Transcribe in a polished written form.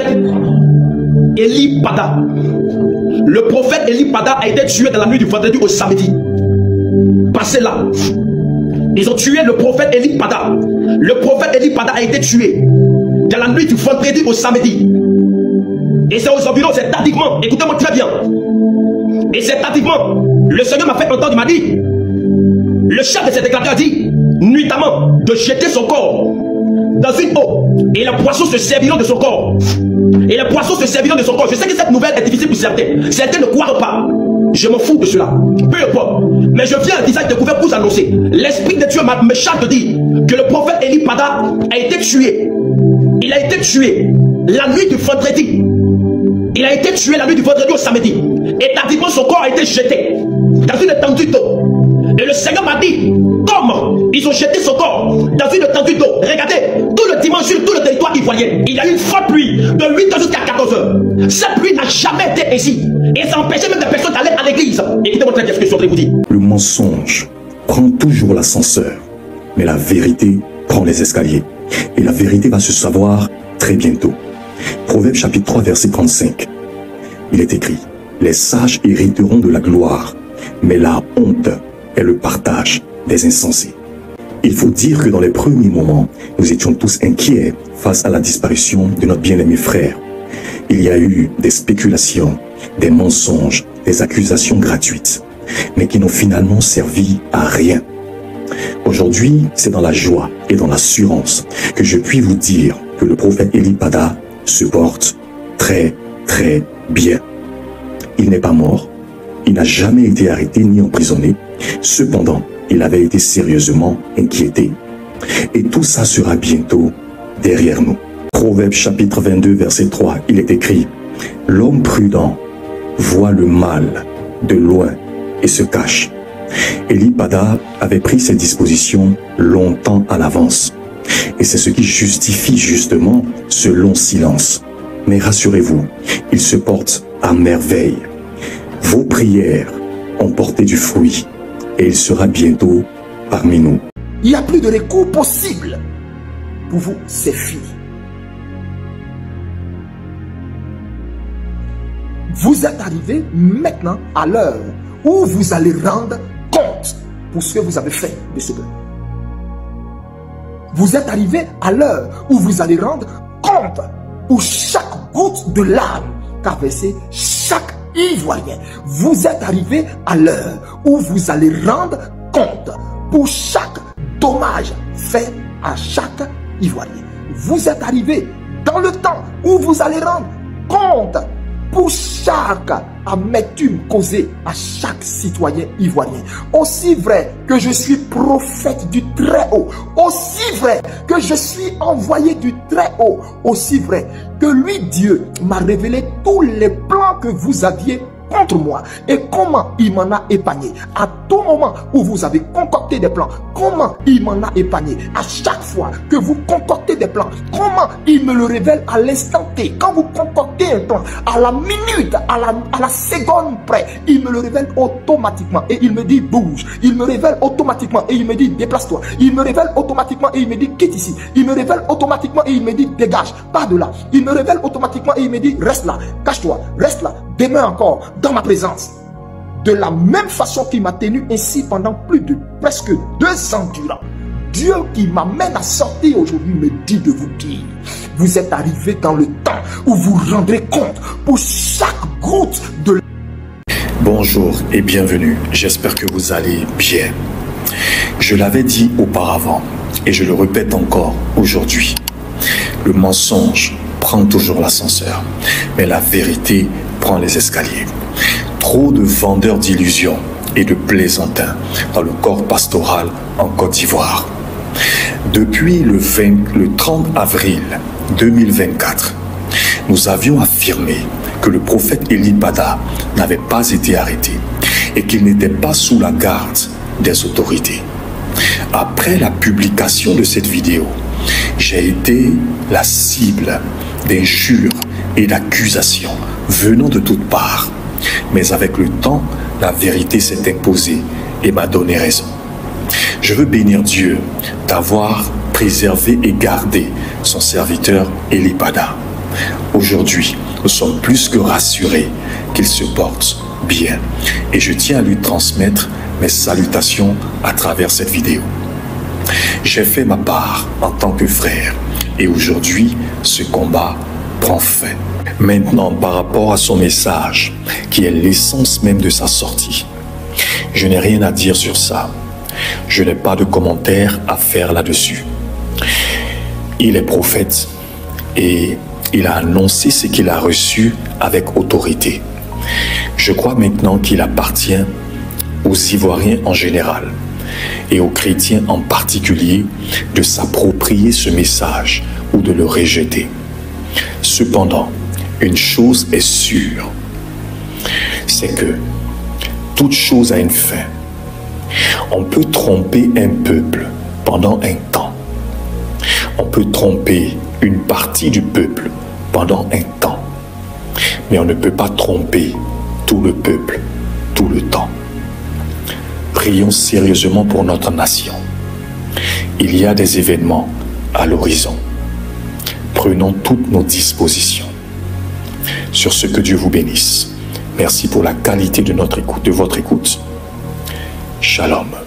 prophète Eli Pada. Le prophète Eli Pada a été tué dans la nuit du vendredi au samedi. Passez là. Ils ont tué le prophète Eli Pada. Le prophète Eli Pada a été tué dans la nuit du vendredi au samedi. Et c'est aux environs, c'est tardivement. Écoutez-moi très bien. Et c'est tardivement. Le Seigneur m'a fait entendre, il m'a dit, le chef de cet éclateur a dit, nuitamment, de jeter son corps dans une eau. Et les poissons se serviront de son corps. Et les poissons se serviront de son corps. Je sais que cette nouvelle est difficile pour certains. Certains ne croient pas. Je m'en fous de cela. Peu importe. Mais je viens à visage découvert pour vous annoncer. L'Esprit de Dieu me charge de dire que le prophète Eli Pada a été tué. Il a été tué la nuit du vendredi. Il a été tué la nuit du vendredi au samedi. Et tardivement, son corps a été jeté dans une étendue d'eau. Et le Seigneur m'a dit, comment ils ont jeté son corps dans une étendue d'eau. Regardez, tout le dimanche sur tout le territoire ivoirien, il y a eu une forte pluie de 8h jusqu'à 14h. Cette pluie n'a jamais été ici. Et ça empêchait même des personnes d'aller à l'église. Écoutez-moi très bien ce que je suis en train de vous dire. Le mensonge prend toujours l'ascenseur, mais la vérité prend les escaliers. Et la vérité va se savoir très bientôt. Proverbe chapitre 3 verset 35. Il est écrit, les sages hériteront de la gloire, mais la honte est le partage des insensés. Il faut dire que dans les premiers moments, nous étions tous inquiets face à la disparition de notre bien-aimé frère. Il y a eu des spéculations, des mensonges, des accusations gratuites, mais qui n'ont finalement servi à rien. Aujourd'hui, c'est dans la joie et dans l'assurance que je puis vous dire que le prophète Eli Pada se porte très bien. Il n'est pas mort, il n'a jamais été arrêté ni emprisonné, cependant, il avait été sérieusement inquiété. Et tout ça sera bientôt derrière nous. Proverbe chapitre 22 verset 3, il est écrit, l'homme prudent voit le mal de loin et se cache. Eli Pada avait pris ses dispositions longtemps à l'avance. Et c'est ce qui justifie justement ce long silence. Mais rassurez-vous, il se porte à merveille. Vos prières ont porté du fruit et il sera bientôt parmi nous. Il n'y a plus de recours possible. Pour vous, c'est fini. Vous êtes arrivé maintenant à l'heure où vous allez rendre compte pour ce que vous avez fait de ce peuple. Vous êtes arrivé à l'heure où vous allez rendre compte pour chaque goutte de larmes qu'a versé chaque Ivoirien. Vous êtes arrivé à l'heure où vous allez rendre compte pour chaque dommage fait à chaque Ivoirien. Vous êtes arrivé dans le temps où vous allez rendre compte pour chaque amertume causée à chaque citoyen ivoirien. Aussi vrai que je suis prophète du Très-Haut, aussi vrai que je suis envoyé du Très-Haut, aussi vrai que lui, Dieu, m'a révélé tous les plans que vous aviez contre moi et comment il m'en a épargné. À tout moment où vous avez concocté des plans, comment il m'en a épargné. À chaque fois que vous concoctez des plans, comment il me le révèle à l'instant T. Quand vous concoctez un plan, à la minute, à la seconde près, il me le révèle automatiquement et il me dit bouge. Il me révèle automatiquement et il me dit déplace-toi. Il me révèle automatiquement et il me dit quitte ici. Il me révèle automatiquement et il me dit dégage, pars de là. Il me révèle automatiquement et il me dit reste là, cache-toi, reste là, demeure encore dans ma présence. De la même façon qu'il m'a tenu ainsi pendant plus de presque 2 ans durant. Dieu qui m'amène à sortir aujourd'hui me dit de vous dire, vous êtes arrivé dans le temps où vous rendrez compte pour chaque goutte de... Bonjour et bienvenue, j'espère que vous allez bien. Je l'avais dit auparavant et je le répète encore aujourd'hui. Le mensonge prend toujours l'ascenseur, mais la vérité prend les escaliers. Trop de vendeurs d'illusions et de plaisantins dans le corps pastoral en Côte d'Ivoire. Depuis le 30 avril 2024, nous avions affirmé que le prophète Eli Pada n'avait pas été arrêté et qu'il n'était pas sous la garde des autorités. Après la publication de cette vidéo, j'ai été la cible d'injures et d'accusations venant de toutes parts. Mais avec le temps, la vérité s'est imposée et m'a donné raison. Je veux bénir Dieu d'avoir préservé et gardé son serviteur Eli Pada. Aujourd'hui, nous sommes plus que rassurés qu'il se porte bien. Et je tiens à lui transmettre mes salutations à travers cette vidéo. J'ai fait ma part en tant que frère et aujourd'hui, ce combat prend fin. Maintenant, par rapport à son message, qui est l'essence même de sa sortie, je n'ai rien à dire sur ça. Je n'ai pas de commentaires à faire là-dessus. Il est prophète et il a annoncé ce qu'il a reçu avec autorité. Je crois maintenant qu'il appartient aux Ivoiriens en général et aux chrétiens en particulier de s'approprier ce message ou de le rejeter. Cependant, une chose est sûre, c'est que toute chose a une fin. On peut tromper un peuple pendant un temps. On peut tromper une partie du peuple pendant un temps. Mais on ne peut pas tromper tout le peuple tout le temps. Prions sérieusement pour notre nation. Il y a des événements à l'horizon. Prenons toutes nos dispositions. Sur ce, que Dieu vous bénisse. Merci pour la qualité de notre écoute, de votre écoute. Shalom.